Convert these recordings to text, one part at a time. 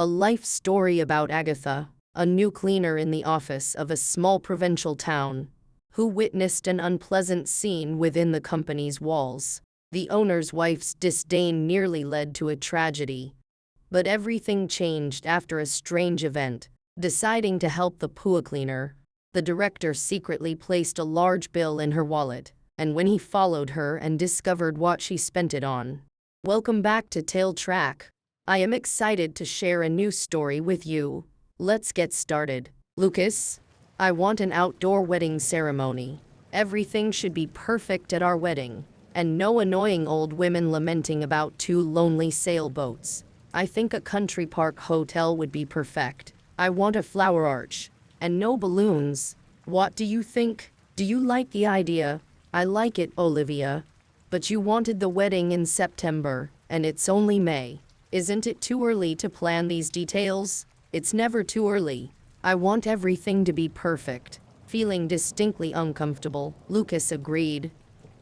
A life story about Agatha, a new cleaner in the office of a small provincial town, who witnessed an unpleasant scene within the company's walls. The owner's wife's disdain nearly led to a tragedy. But everything changed after a strange event. Deciding to help the PUA cleaner, the director secretly placed a large bill in her wallet, and when he followed her and discovered what she spent it on. Welcome back to Tail Track. I am excited to share a new story with you. Let's get started. Lucas, I want an outdoor wedding ceremony. Everything should be perfect at our wedding, and no annoying old women lamenting about two lonely sailboats. I think a country park hotel would be perfect. I want a flower arch, and no balloons. What do you think? Do you like the idea? I like it, Olivia. But you wanted the wedding in September, and it's only May. Isn't it too early to plan these details? It's never too early. I want everything to be perfect. Feeling distinctly uncomfortable, Lucas agreed.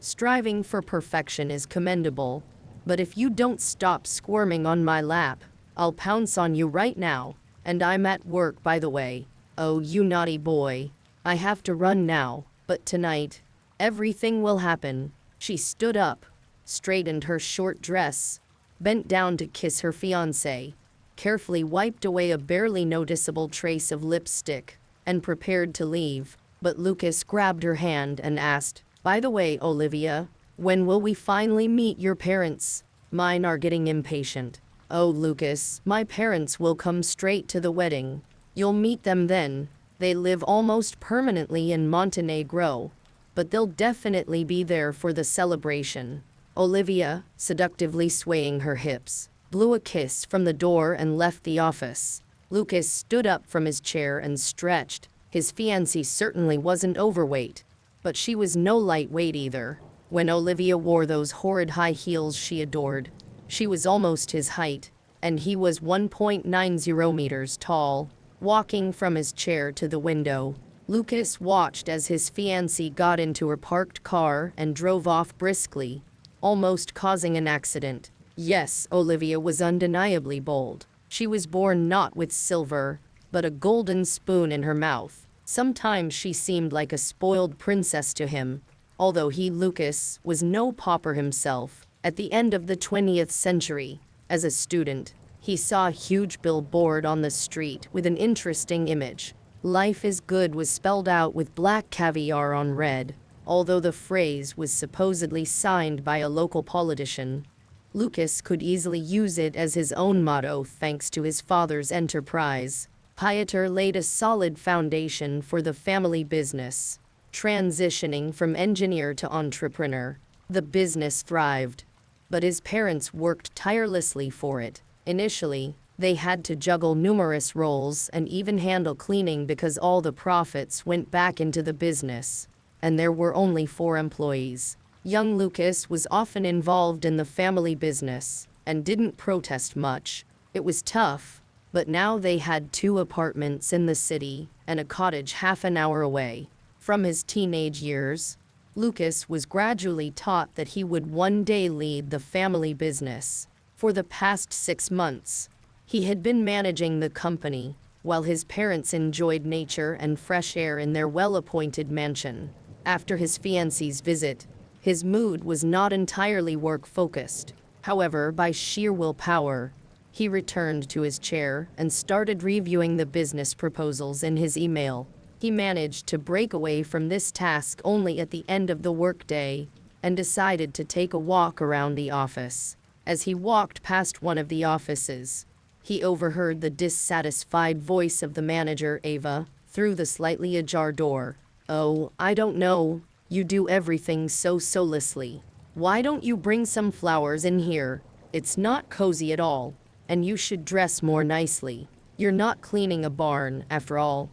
Striving for perfection is commendable, but if you don't stop squirming on my lap, I'll pounce on you right now. And I'm at work, by the way. Oh, you naughty boy. I have to run now, but tonight, everything will happen. She stood up, straightened her short dress, bent down to kiss her fiancé, carefully wiped away a barely noticeable trace of lipstick, and prepared to leave. But Lucas grabbed her hand and asked, "By the way, Olivia, when will we finally meet your parents? Mine are getting impatient." "Oh, Lucas, my parents will come straight to the wedding. You'll meet them then. They live almost permanently in Montenegro, but they'll definitely be there for the celebration." Olivia, seductively swaying her hips, blew a kiss from the door and left the office. Lucas stood up from his chair and stretched. His fiancée certainly wasn't overweight, but she was no lightweight either. When Olivia wore those horrid high heels she adored, she was almost his height, and he was 1.90 meters tall. Walking from his chair to the window, Lucas watched as his fiancée got into her parked car and drove off briskly, almost causing an accident. Yes, Olivia was undeniably bold. She was born not with silver, but a golden spoon in her mouth. Sometimes she seemed like a spoiled princess to him, although he, Lucas, was no pauper himself. At the end of the 20th century, as a student, he saw a huge billboard on the street with an interesting image. "Life is good" was spelled out with black caviar on red, although the phrase was supposedly signed by a local politician. Lucas could easily use it as his own motto thanks to his father's enterprise. Pieter laid a solid foundation for the family business. Transitioning from engineer to entrepreneur, the business thrived, but his parents worked tirelessly for it. Initially, they had to juggle numerous roles and even handle cleaning because all the profits went back into the business, and there were only 4 employees. Young Lucas was often involved in the family business and didn't protest much. It was tough, but now they had 2 apartments in the city and a cottage half an hour away. From his teenage years, Lucas was gradually taught that he would one day lead the family business. For the past 6 months, he had been managing the company, while his parents enjoyed nature and fresh air in their well-appointed mansion. After his fiancée's visit, his mood was not entirely work-focused. However, by sheer willpower, he returned to his chair and started reviewing the business proposals in his email. He managed to break away from this task only at the end of the workday and decided to take a walk around the office. As he walked past one of the offices, he overheard the dissatisfied voice of the manager, Ava, through the slightly ajar door. "Oh, I don't know. You do everything so soullessly. Why don't you bring some flowers in here? It's not cozy at all, and you should dress more nicely. You're not cleaning a barn, after all.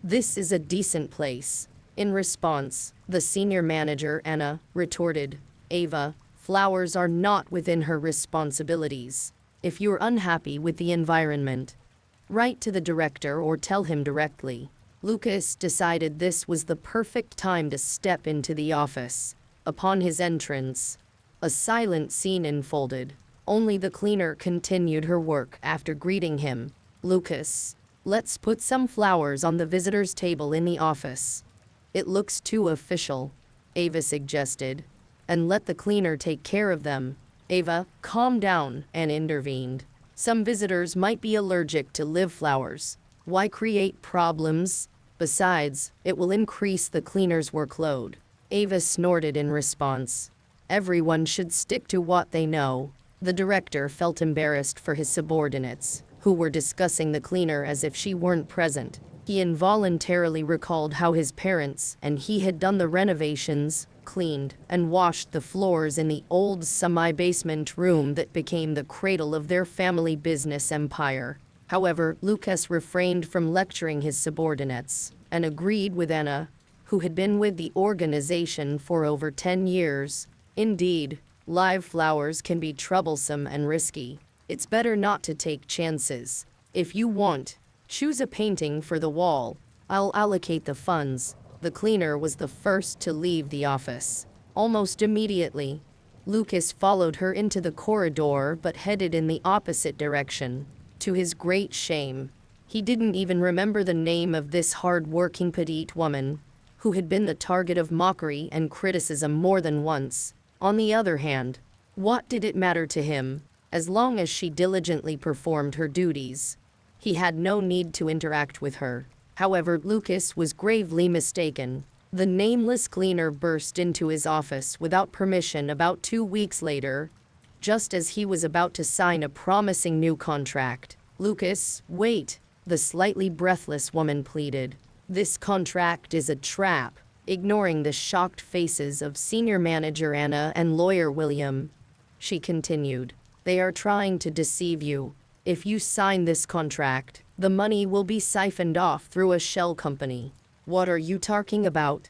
This is a decent place." In response, the senior manager, Anna, retorted, "Ava, flowers are not within her responsibilities. If you're unhappy with the environment, write to the director or tell him directly." Lucas decided this was the perfect time to step into the office. Upon his entrance, a silent scene unfolded. Only the cleaner continued her work after greeting him. Lucas, let's put some flowers on the visitor's table in the office. It looks too official, Ava suggested. And let the cleaner take care of them. Ava, calm down, and intervened. Some visitors might be allergic to live flowers. Why create problems? Besides, it will increase the cleaner's workload. Ava snorted in response. Everyone should stick to what they know. The director felt embarrassed for his subordinates, who were discussing the cleaner as if she weren't present. He involuntarily recalled how his parents and he had done the renovations, cleaned, and washed the floors in the old semi-basement room that became the cradle of their family business empire. However, Lucas refrained from lecturing his subordinates and agreed with Anna, who had been with the organization for over 10 years. Indeed, live flowers can be troublesome and risky. It's better not to take chances. If you want, choose a painting for the wall. I'll allocate the funds. The cleaner was the first to leave the office. Almost immediately, Lucas followed her into the corridor but headed in the opposite direction. To his great shame, he didn't even remember the name of this hard-working petite woman, who had been the target of mockery and criticism more than once. On the other hand, what did it matter to him, as long as she diligently performed her duties? He had no need to interact with her. However, Lucas was gravely mistaken. The nameless cleaner burst into his office without permission about 2 weeks later, just as he was about to sign a promising new contract. Lucas, wait, the slightly breathless woman pleaded. This contract is a trap. Ignoring the shocked faces of senior manager Anna and lawyer William, she continued. They are trying to deceive you. If you sign this contract, the money will be siphoned off through a shell company. What are you talking about?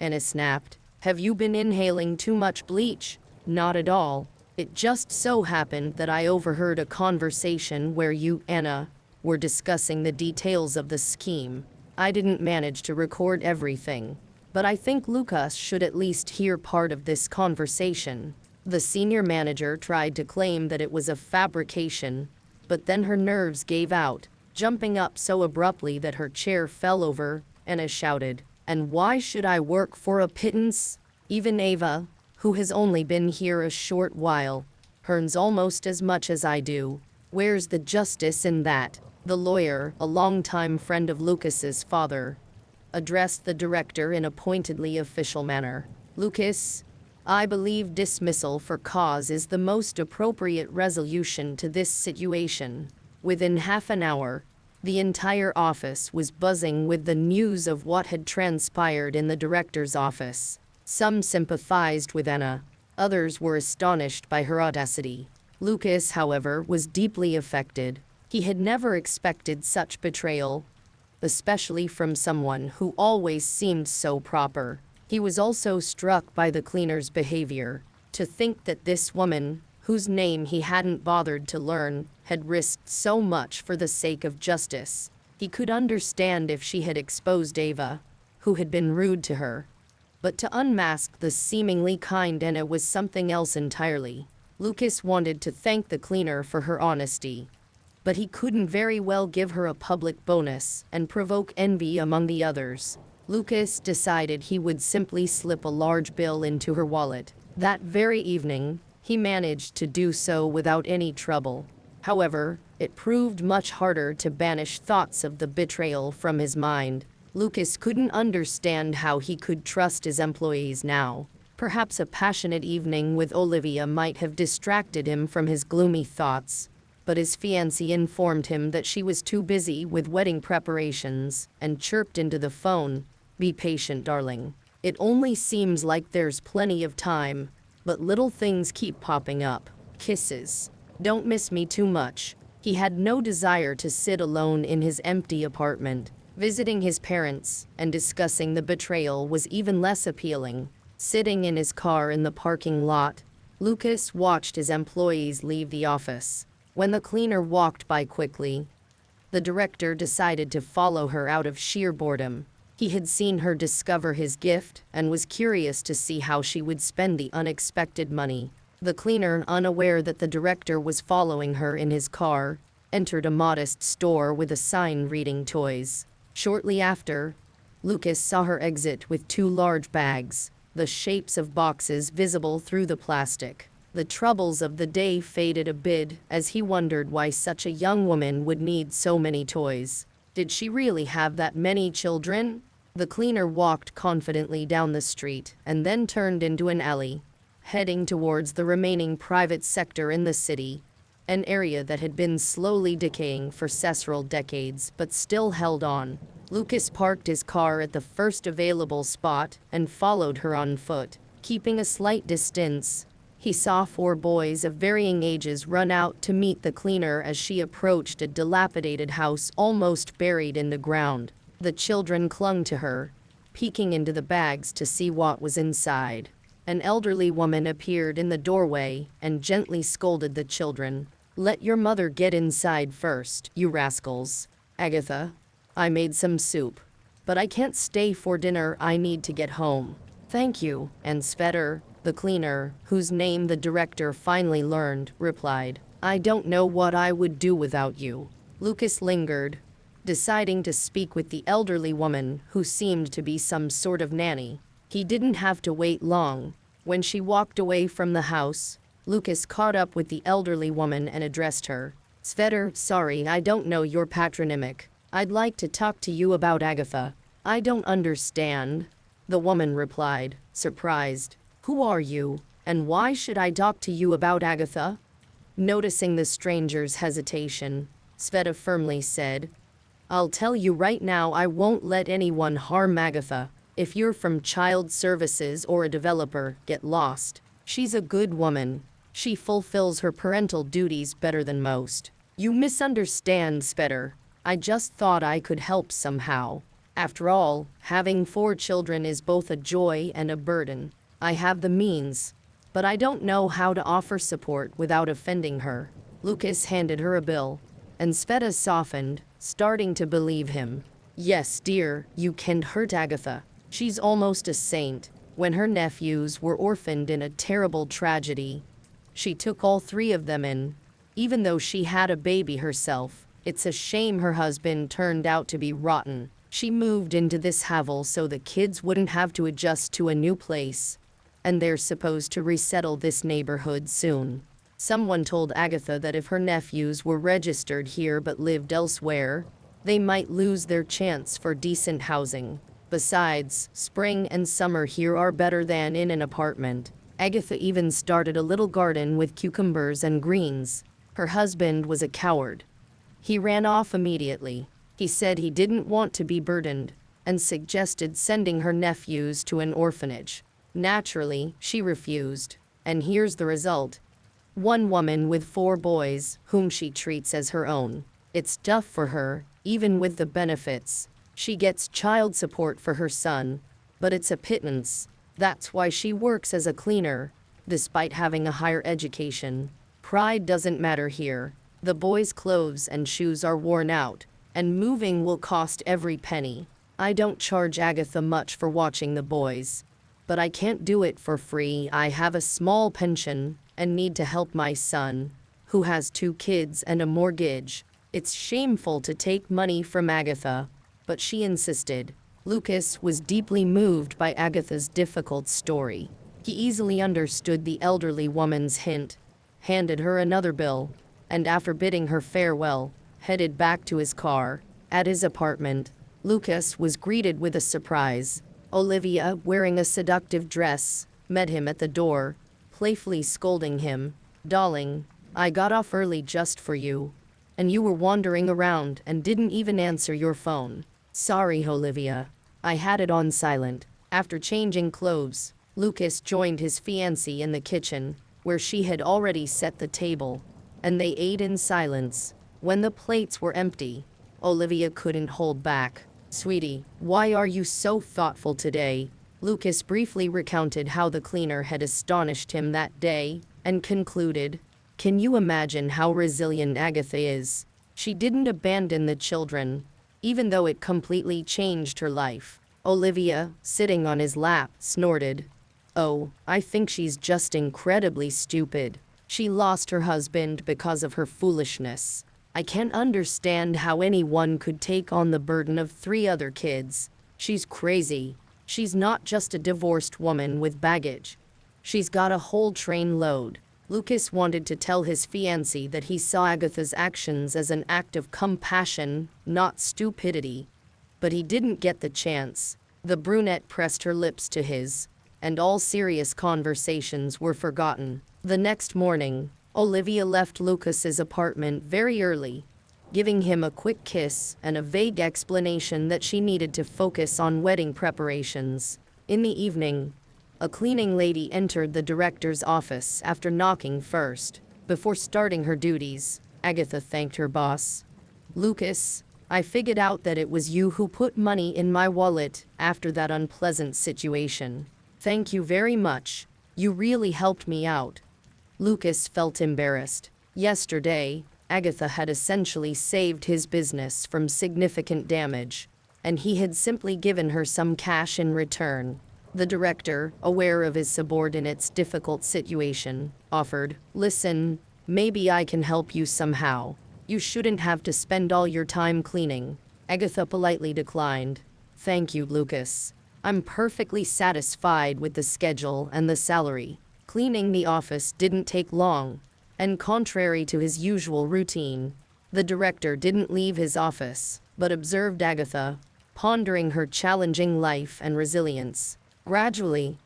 Anna snapped. Have you been inhaling too much bleach? Not at all. It just so happened that I overheard a conversation where you, Anna, were discussing the details of the scheme. I didn't manage to record everything, but I think Lucas should at least hear part of this conversation. The senior manager tried to claim that it was a fabrication, but then her nerves gave out, jumping up so abruptly that her chair fell over. Anna shouted, "And why should I work for a pittance? Even Ava, who has only been here a short while, earns almost as much as I do. Where's the justice in that?" The lawyer, a longtime friend of Lucas's father, addressed the director in a pointedly official manner. Lucas, I believe dismissal for cause is the most appropriate resolution to this situation. Within half an hour, the entire office was buzzing with the news of what had transpired in the director's office. Some sympathized with Anna, others were astonished by her audacity. Lucas, however, was deeply affected. He had never expected such betrayal, especially from someone who always seemed so proper. He was also struck by the cleaner's behavior. To think that this woman, whose name he hadn't bothered to learn, had risked so much for the sake of justice. He could understand if she had exposed Ava, who had been rude to her. But to unmask the seemingly kind Anna was something else entirely. Lucas wanted to thank the cleaner for her honesty, but he couldn't very well give her a public bonus and provoke envy among the others. Lucas decided he would simply slip a large bill into her wallet. That very evening, he managed to do so without any trouble. However, it proved much harder to banish thoughts of the betrayal from his mind. Lucas couldn't understand how he could trust his employees now. Perhaps a passionate evening with Olivia might have distracted him from his gloomy thoughts, but his fiancée informed him that she was too busy with wedding preparations and chirped into the phone, "Be patient, darling. It only seems like there's plenty of time, but little things keep popping up. Kisses. Don't miss me too much." He had no desire to sit alone in his empty apartment. Visiting his parents and discussing the betrayal was even less appealing. Sitting in his car in the parking lot, Lucas watched his employees leave the office. When the cleaner walked by quickly, the director decided to follow her out of sheer boredom. He had seen her discover his gift and was curious to see how she would spend the unexpected money. The cleaner, unaware that the director was following her in his car, entered a modest store with a sign reading toys. Shortly after, Lucas saw her exit with two large bags, the shapes of boxes visible through the plastic. The troubles of the day faded a bit as he wondered why such a young woman would need so many toys. Did she really have that many children? The cleaner walked confidently down the street and then turned into an alley, heading towards the remaining private sector in the city, an area that had been slowly decaying for several decades but still held on. Lucas parked his car at the first available spot and followed her on foot. Keeping a slight distance, he saw four boys of varying ages run out to meet the cleaner as she approached a dilapidated house almost buried in the ground. The children clung to her, peeking into the bags to see what was inside. An elderly woman appeared in the doorway and gently scolded the children. "Let your mother get inside first, you rascals. Agatha, I made some soup, but I can't stay for dinner. I need to get home." "Thank you," and Svedder, the cleaner, whose name the director finally learned, replied. "I don't know what I would do without you." Lucas lingered, deciding to speak with the elderly woman who seemed to be some sort of nanny. He didn't have to wait long. When she walked away from the house, Lucas caught up with the elderly woman and addressed her. "Svedder, sorry I don't know your patronymic. I'd like to talk to you about Agatha." "I don't understand," the woman replied, surprised. "Who are you, and why should I talk to you about Agatha?" Noticing the stranger's hesitation, Sveta firmly said, "I'll tell you right now, I won't let anyone harm Agatha. If you're from child services or a developer, get lost. She's a good woman. She fulfills her parental duties better than most." "You misunderstand, Svedder. I just thought I could help somehow. After all, having 4 children is both a joy and a burden. I have the means, but I don't know how to offer support without offending her." Lucas handed her a bill, and Sveta softened, starting to believe him. "Yes, dear, you can't hurt Agatha. She's almost a saint. When her nephews were orphaned in a terrible tragedy, she took all 3 of them in, even though she had a baby herself. It's a shame her husband turned out to be rotten. She moved into this hovel so the kids wouldn't have to adjust to a new place, and they're supposed to resettle this neighborhood soon. Someone told Agatha that if her nephews were registered here but lived elsewhere, they might lose their chance for decent housing. Besides, spring and summer here are better than in an apartment. Agatha even started a little garden with cucumbers and greens. Her husband was a coward. He ran off immediately. He said he didn't want to be burdened and suggested sending her nephews to an orphanage. Naturally, she refused, and here's the result. One woman with 4 boys, whom she treats as her own. It's tough for her, even with the benefits. She gets child support for her son, but it's a pittance. That's why she works as a cleaner, despite having a higher education. Pride doesn't matter here. The boys' clothes and shoes are worn out, and moving will cost every penny. I don't charge Agatha much for watching the boys, but I can't do it for free. I have a small pension and need to help my son, who has 2 kids and a mortgage. It's shameful to take money from Agatha, but she insisted. Lucas was deeply moved by Agatha's difficult story. He easily understood the elderly woman's hint, handed her another bill, and after bidding her farewell, headed back to his car. At his apartment, Lucas was greeted with a surprise. Olivia, wearing a seductive dress, met him at the door, playfully scolding him. "Darling, I got off early just for you, and you were wandering around and didn't even answer your phone." "Sorry, Olivia. I had it on silent." After changing clothes, Lucas joined his fiancée in the kitchen, where she had already set the table, and they ate in silence. When the plates were empty, Olivia couldn't hold back. "Sweetie, why are you so thoughtful today?" Lucas briefly recounted how the cleaner had astonished him that day, and concluded, "Can you imagine how resilient Agatha is? She didn't abandon the children, even though it completely changed her life." Olivia, sitting on his lap, snorted, "Oh, I think she's just incredibly stupid. She lost her husband because of her foolishness. I can't understand how anyone could take on the burden of 3 other kids. She's crazy. She's not just a divorced woman with baggage. She's got a whole train load. Lucas wanted to tell his fiancée that he saw Agatha's actions as an act of compassion, not stupidity. But he didn't get the chance. The brunette pressed her lips to his, and all serious conversations were forgotten. The next morning, Olivia left Lucas's apartment very early, giving him a quick kiss and a vague explanation that she needed to focus on wedding preparations. In the evening, a cleaning lady entered the director's office after knocking first. Before starting her duties, Agatha thanked her boss. "Lucas, I figured out that it was you who put money in my wallet after that unpleasant situation. Thank you very much. You really helped me out." Lucas felt embarrassed. Yesterday, Agatha had essentially saved his business from significant damage, and he had simply given her some cash in return. The director, aware of his subordinate's difficult situation, offered, "Listen, maybe I can help you somehow. You shouldn't have to spend all your time cleaning." Agatha politely declined. "Thank you, Lucas. I'm perfectly satisfied with the schedule and the salary." Cleaning the office didn't take long, and contrary to his usual routine, the director didn't leave his office, but observed Agatha, pondering her challenging life and resilience. Gradually,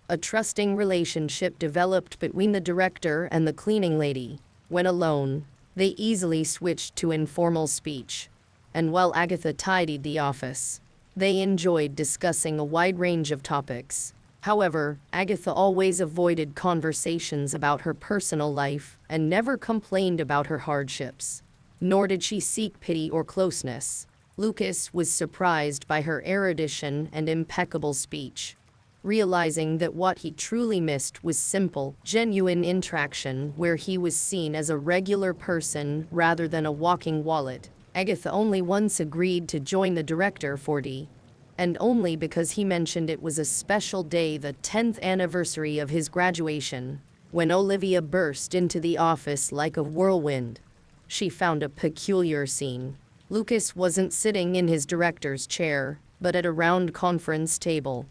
a trusting relationship developed between the director and the cleaning lady. When alone, they easily switched to informal speech, and while Agatha tidied the office, they enjoyed discussing a wide range of topics. However, Agatha always avoided conversations about her personal life and never complained about her hardships. Nor did she seek pity or closeness. Lucas was surprised by her erudition and impeccable speech. Realizing that what he truly missed was simple, genuine interaction where he was seen as a regular person rather than a walking wallet, Agatha only once agreed to join the director for tea. And only because he mentioned it was a special day, the 10th anniversary of his graduation. When Olivia burst into the office like a whirlwind, she found a peculiar scene. Lucas wasn't sitting in his director's chair, but at a round conference table,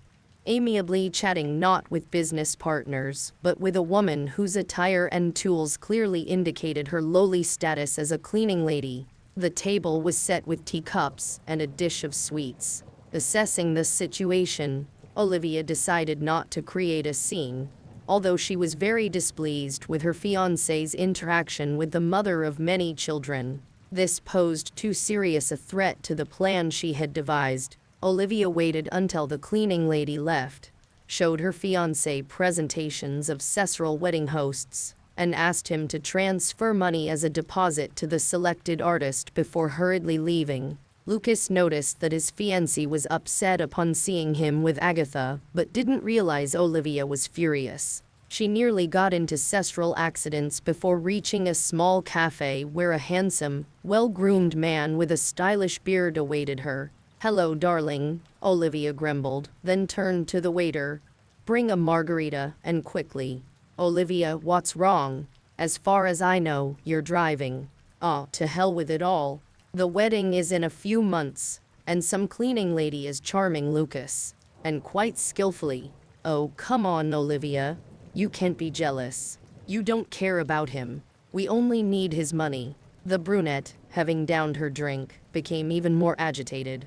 amiably chatting not with business partners, but with a woman whose attire and tools clearly indicated her lowly status as a cleaning lady. The table was set with teacups and a dish of sweets. Assessing the situation, Olivia decided not to create a scene, although she was very displeased with her fiancé's interaction with the mother of many children. This posed too serious a threat to the plan she had devised. Olivia waited until the cleaning lady left, showed her fiancé presentations of Cecil wedding hosts, and asked him to transfer money as a deposit to the selected artist before hurriedly leaving. Lucas noticed that his fiancée was upset upon seeing him with Agatha, but didn't realize Olivia was furious. She nearly got into several accidents before reaching a small cafe where a handsome, well-groomed man with a stylish beard awaited her. "Hello, darling," Olivia grumbled, then turned to the waiter. "Bring a margarita, and quickly." "Olivia, what's wrong? As far as I know, you're driving." "Ah, to hell with it all. The wedding is in a few months, and some cleaning lady is charming Lucas, and quite skillfully." "Oh, come on, Olivia. You can't be jealous. You don't care about him. We only need his money." The brunette, having downed her drink, became even more agitated.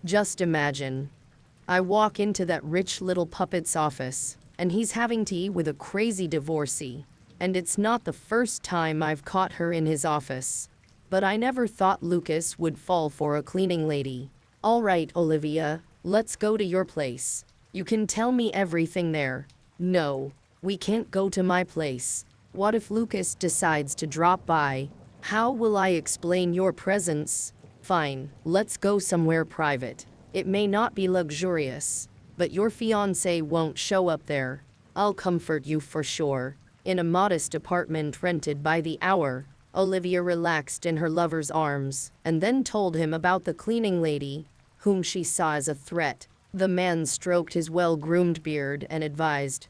"Just imagine. I walk into that rich little puppet's office, and he's having tea with a crazy divorcee. And it's not the first time I've caught her in his office. But I never thought Lucas would fall for a cleaning lady." "All right, Olivia, let's go to your place. You can tell me everything there." "No, we can't go to my place. What if Lucas decides to drop by? How will I explain your presence?" "Fine, let's go somewhere private. It may not be luxurious, but your fiancé won't show up there. I'll comfort you for sure." In a modest apartment rented by the hour, Olivia relaxed in her lover's arms, and then told him about the cleaning lady, whom she saw as a threat. The man stroked his well-groomed beard and advised,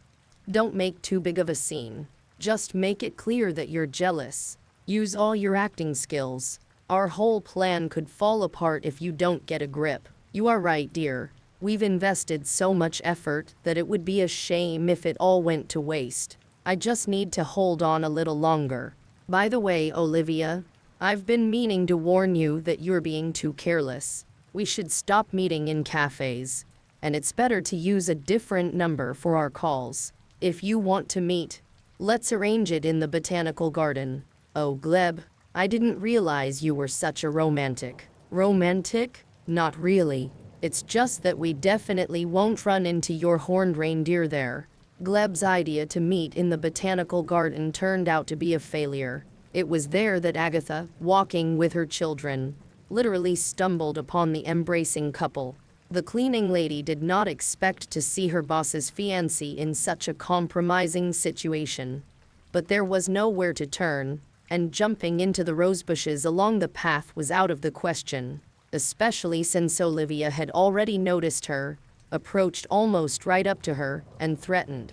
"Don't make too big of a scene. Just make it clear that you're jealous. Use all your acting skills. Our whole plan could fall apart if you don't get a grip. You are right, dear. We've invested so much effort that it would be a shame if it all went to waste. I just need to hold on a little longer. By the way, Olivia, I've been meaning to warn you that you're being too careless. We should stop meeting in cafes, and it's better to use a different number for our calls. If you want to meet, let's arrange it in the botanical garden. Oh, Gleb, I didn't realize you were such a romantic. Romantic? Not really. It's just that we definitely won't run into your horned reindeer there. Gleb's idea to meet in the botanical garden turned out to be a failure. It was there that Agatha, walking with her children, literally stumbled upon the embracing couple. The cleaning lady did not expect to see her boss's fiancé in such a compromising situation. But there was nowhere to turn, and jumping into the rosebushes along the path was out of the question, especially since Olivia had already noticed her, approached almost right up to her, and threatened.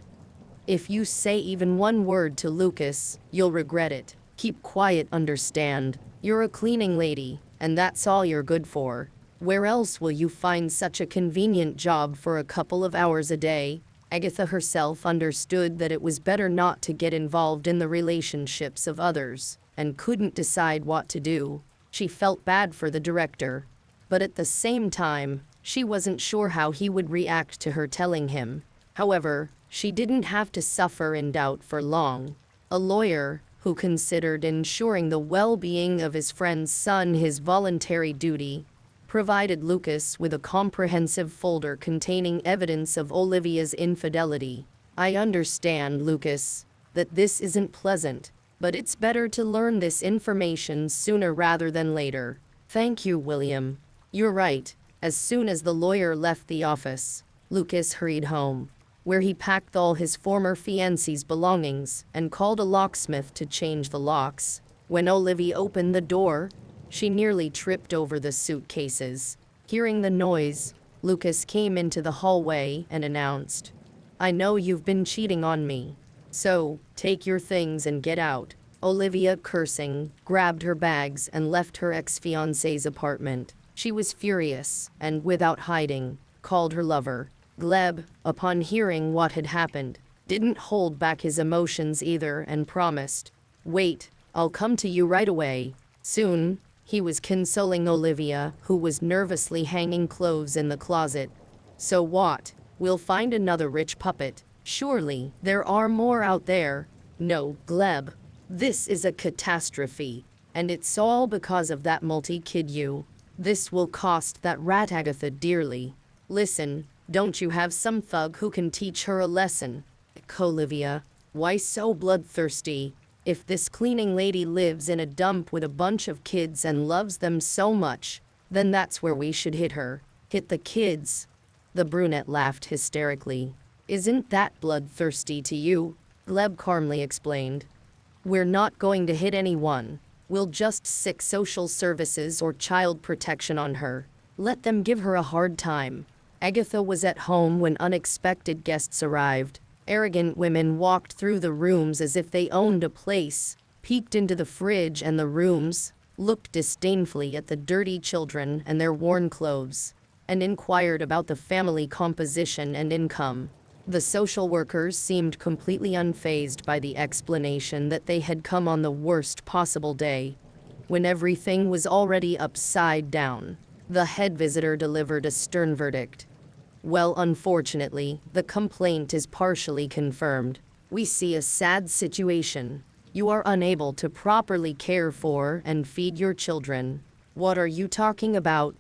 If you say even one word to Lucas, you'll regret it. Keep quiet, understand? You're a cleaning lady, and that's all you're good for. Where else will you find such a convenient job for a couple of hours a day? Agatha herself understood that it was better not to get involved in the relationships of others, and couldn't decide what to do. She felt bad for the director, but at the same time, she wasn't sure how he would react to her telling him. However, she didn't have to suffer in doubt for long. A lawyer, who considered ensuring the well-being of his friend's son his voluntary duty, provided Lucas with a comprehensive folder containing evidence of Olivia's infidelity. I understand, Lucas, that this isn't pleasant, but it's better to learn this information sooner rather than later. Thank you, William. You're right. As soon as the lawyer left the office, Lucas hurried home, where he packed all his former fiancée's belongings and called a locksmith to change the locks. When Olivia opened the door, she nearly tripped over the suitcases. Hearing the noise, Lucas came into the hallway and announced, "I know you've been cheating on me, so take your things and get out." Olivia, cursing, grabbed her bags and left her ex-fiancé's apartment. She was furious and, without hiding, called her lover. Gleb, upon hearing what had happened, didn't hold back his emotions either and promised, "Wait, I'll come to you right away." Soon, he was consoling Olivia, who was nervously hanging clothes in the closet. "So what? We'll find another rich puppet. Surely, there are more out there." "No, Gleb. This is a catastrophe, and it's all because of that multi-kid you. This will cost that rat Agatha dearly. Listen, don't you have some thug who can teach her a lesson?" "Olivia, why so bloodthirsty? If this cleaning lady lives in a dump with a bunch of kids and loves them so much, then that's where we should hit her." "Hit the kids?" The brunette laughed hysterically. "Isn't that bloodthirsty to you?" Gleb calmly explained. "We're not going to hit anyone. We'll just sic social services or child protection on her. Let them give her a hard time." Agatha was at home when unexpected guests arrived. Arrogant women walked through the rooms as if they owned a place, peeked into the fridge and the rooms, looked disdainfully at the dirty children and their worn clothes, and inquired about the family composition and income. The social workers seemed completely unfazed by the explanation that they had come on the worst possible day, when everything was already upside down. The head visitor delivered a stern verdict. "Well, unfortunately, the complaint is partially confirmed. We see a sad situation. You are unable to properly care for and feed your children." "What are you talking about?"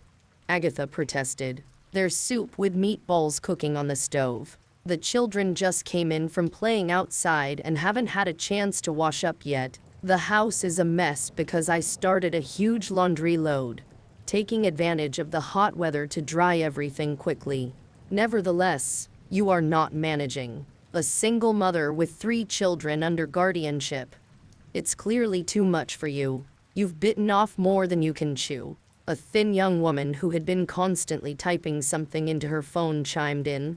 Agatha protested. "There's soup with meatballs cooking on the stove. The children just came in from playing outside and haven't had a chance to wash up yet. The house is a mess because I started a huge laundry load, taking advantage of the hot weather to dry everything quickly. Nevertheless, you are not managing. A single mother with 3 children under guardianship. It's clearly too much for you. You've bitten off more than you can chew." A thin young woman who had been constantly typing something into her phone chimed in.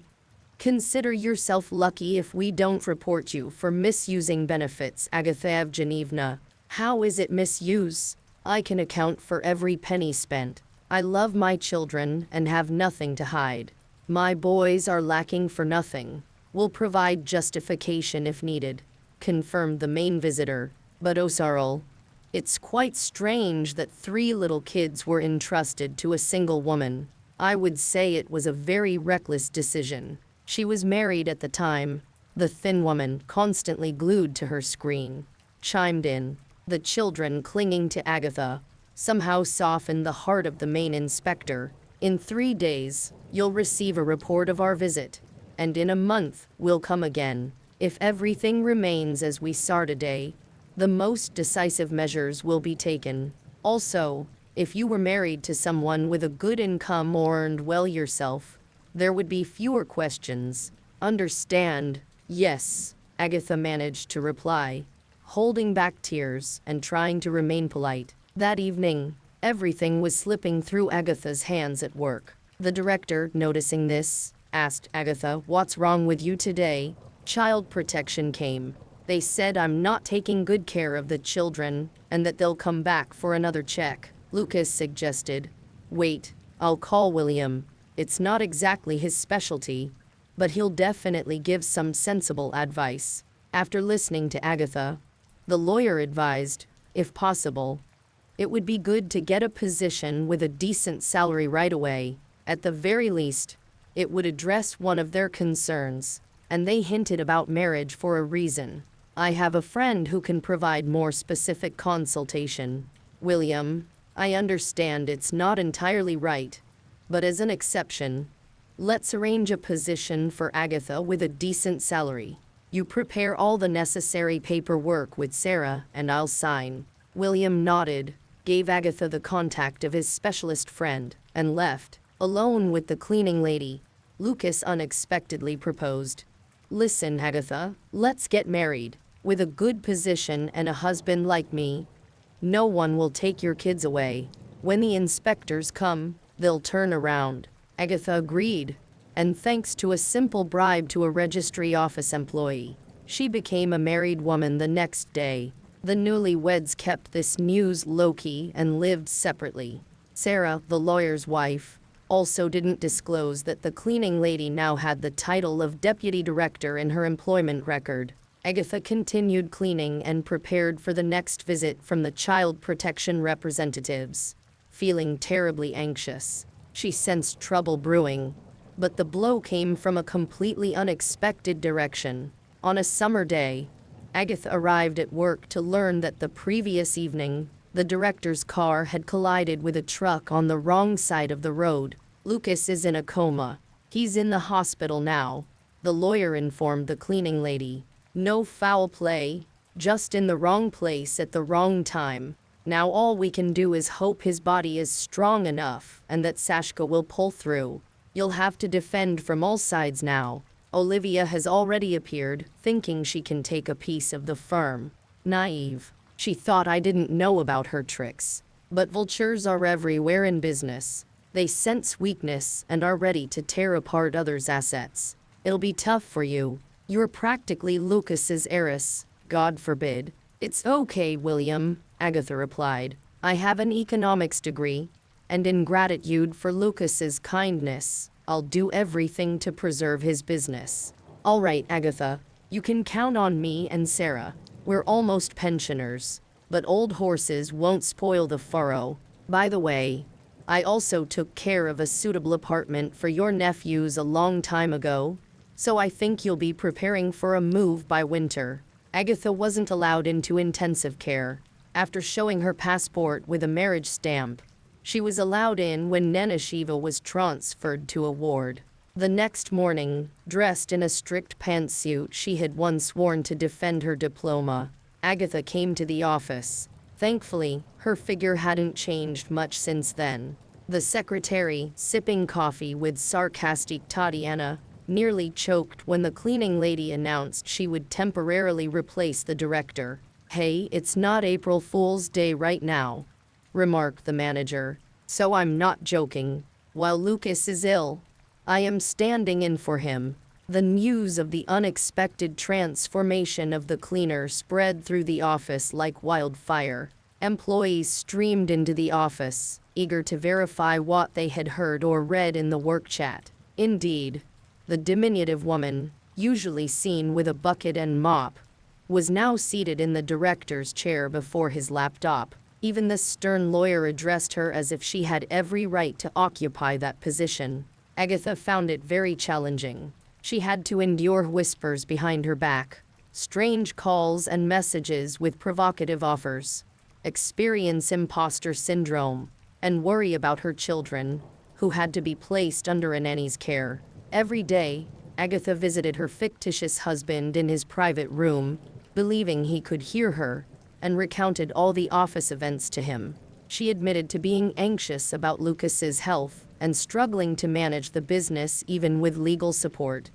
"Consider yourself lucky if we don't report you for misusing benefits, Agatha Evgenievna. How is it misuse? I can account for every penny spent. I love my children and have nothing to hide. My boys are lacking for nothing. We'll provide justification if needed, confirmed the main visitor. But Osarl, it's quite strange that 3 little kids were entrusted to a single woman. I would say it was a very reckless decision. She was married at the time. The thin woman, constantly glued to her screen, chimed in. The children clinging to Agatha somehow softened the heart of the main inspector. In 3 days, you'll receive a report of our visit, and in a month, we'll come again. If everything remains as we saw today, the most decisive measures will be taken. Also, if you were married to someone with a good income or earned well yourself, there would be fewer questions. Understand? Yes, Agatha managed to reply, holding back tears and trying to remain polite. That evening, everything was slipping through Agatha's hands at work. The director, noticing this, asked Agatha, "What's wrong with you today?" Child protection came. They said I'm not taking good care of the children and that they'll come back for another check. Lucas suggested. Wait, I'll call William. It's not exactly his specialty, but he'll definitely give some sensible advice. After listening to Agatha, the lawyer advised, if possible, it would be good to get a position with a decent salary right away. At the very least, it would address one of their concerns, and they hinted about marriage for a reason. I have a friend who can provide more specific consultation. William, I understand it's not entirely right, but as an exception, let's arrange a position for Agatha with a decent salary. You prepare all the necessary paperwork with Sarah, and I'll sign. William nodded, gave Agatha the contact of his specialist friend, and left. Alone with the cleaning lady, Lucas unexpectedly proposed. Listen, Agatha, let's get married. With a good position and a husband like me, no one will take your kids away. When the inspectors come, they'll turn around. Agatha agreed, and thanks to a simple bribe to a registry office employee, she became a married woman the next day. The newlyweds kept this news low-key and lived separately. Sarah, the lawyer's wife, also didn't disclose that the cleaning lady now had the title of deputy director in her employment record. Agatha continued cleaning and prepared for the next visit from the child protection representatives. Feeling terribly anxious, she sensed trouble brewing, but the blow came from a completely unexpected direction. On a summer day, Agatha arrived at work to learn that the previous evening, the director's car had collided with a truck on the wrong side of the road. Lucas is in a coma. He's in the hospital now, the lawyer informed the cleaning lady. No foul play, just in the wrong place at the wrong time. Now all we can do is hope his body is strong enough and that Sashka will pull through. You'll have to defend from all sides now. Olivia has already appeared, thinking she can take a piece of the firm. Naive. She thought I didn't know about her tricks. But vultures are everywhere in business. They sense weakness and are ready to tear apart others' assets. It'll be tough for you. You're practically Lucas's heiress. God forbid. It's okay, William, Agatha replied. I have an economics degree, and in gratitude for Lucas's kindness, I'll do everything to preserve his business. All right, Agatha, you can count on me and Sarah. We're almost pensioners, but old horses won't spoil the furrow. By the way, I also took care of a suitable apartment for your nephews a long time ago, so I think you'll be preparing for a move by winter. Agatha wasn't allowed into intensive care. After showing her passport with a marriage stamp, she was allowed in when Nenashiva was transferred to a ward. The next morning, dressed in a strict pantsuit she had once sworn to defend her diploma, Agatha came to the office. Thankfully, her figure hadn't changed much since then. The secretary, sipping coffee with sarcastic Tatiana, nearly choked when the cleaning lady announced she would temporarily replace the director. Hey, it's not April Fool's Day right now, remarked the manager, so I'm not joking. While Lucas is ill, I am standing in for him. The news of the unexpected transformation of the cleaner spread through the office like wildfire. Employees streamed into the office, eager to verify what they had heard or read in the work chat. Indeed, the diminutive woman, usually seen with a bucket and mop, was now seated in the director's chair before his laptop. Even the stern lawyer addressed her as if she had every right to occupy that position. Agatha found it very challenging. She had to endure whispers behind her back, strange calls and messages with provocative offers, experience imposter syndrome, and worry about her children, who had to be placed under a nanny's care. Every day, Agatha visited her fictitious husband in his private room, believing he could hear her, and recounted all the office events to him. She admitted to being anxious about Lucas's health and struggling to manage the business even with legal support,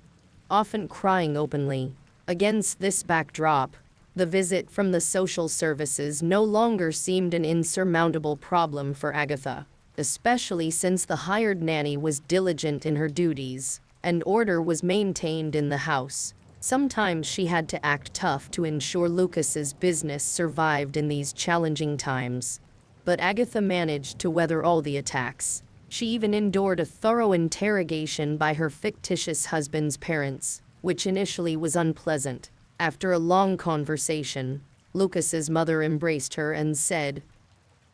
often crying openly. Against this backdrop, the visit from the social services no longer seemed an insurmountable problem for Agatha, especially since the hired nanny was diligent in her duties and order was maintained in the house. Sometimes she had to act tough to ensure Lucas's business survived in these challenging times. But Agatha managed to weather all the attacks. She even endured a thorough interrogation by her fictitious husband's parents, which initially was unpleasant. After a long conversation, Lucas's mother embraced her and said,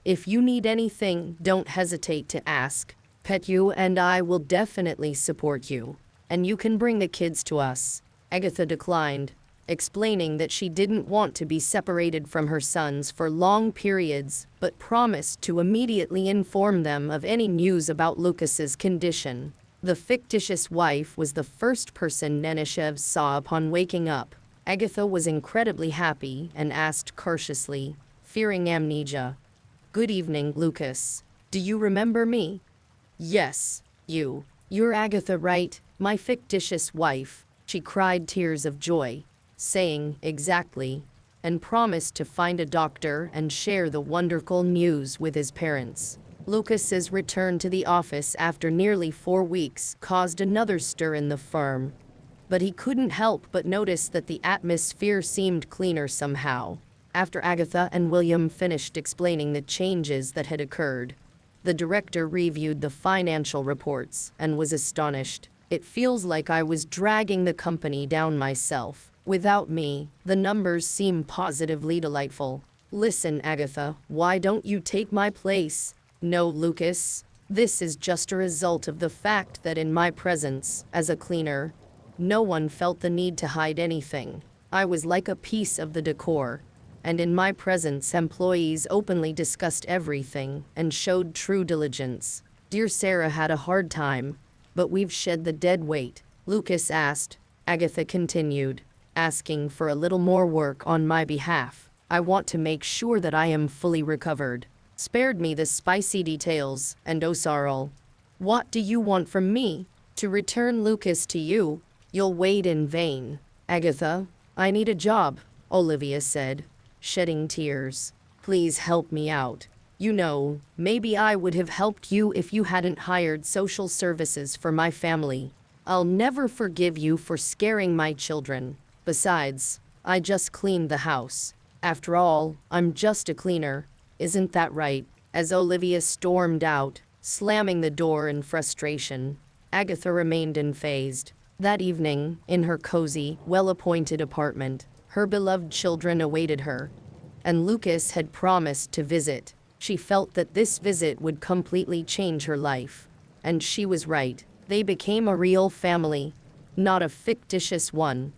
"If you need anything, don't hesitate to ask. Petyu and I will definitely support you, and you can bring the kids to us." Agatha declined, explaining that she didn't want to be separated from her sons for long periods, but promised to immediately inform them of any news about Lucas's condition. The fictitious wife was the first person Neneshev saw upon waking up. Agatha was incredibly happy and asked cautiously, fearing amnesia, "Good evening, Lucas. Do you remember me?" "Yes, you're Agatha, right? My fictitious wife." She cried tears of joy, saying, "Exactly," and promised to find a doctor and share the wonderful news with his parents. Lucas's return to the office after nearly 4 weeks caused another stir in the firm, but he couldn't help but notice that the atmosphere seemed cleaner somehow. After Agatha and William finished explaining the changes that had occurred, the director reviewed the financial reports and was astonished. "It feels like I was dragging the company down myself. Without me, the numbers seem positively delightful." "Listen, Agatha, why don't you take my place?" "No, Lucas. This is just a result of the fact that in my presence, as a cleaner, no one felt the need to hide anything. I was like a piece of the decor, and in my presence employees openly discussed everything and showed true diligence. Dear Sarah had a hard time, but we've shed the dead weight." Lucas asked. Agatha continued, "Asking for a little more work on my behalf. I want to make sure that I am fully recovered. Spared me the spicy details, and Osarl. What do you want from me? To return Lucas to you? You'll wait in vain." "Agatha, I need a job," Olivia said, shedding tears. "Please help me out. You know, maybe I would have helped you if you hadn't hired social services for my family. I'll never forgive you for scaring my children. Besides, I just cleaned the house. After all, I'm just a cleaner. Isn't that right?" As Olivia stormed out, slamming the door in frustration, Agatha remained unfazed. That evening, in her cozy, well-appointed apartment, her beloved children awaited her, and Lucas had promised to visit. She felt that this visit would completely change her life. And she was right. They became a real family, not a fictitious one.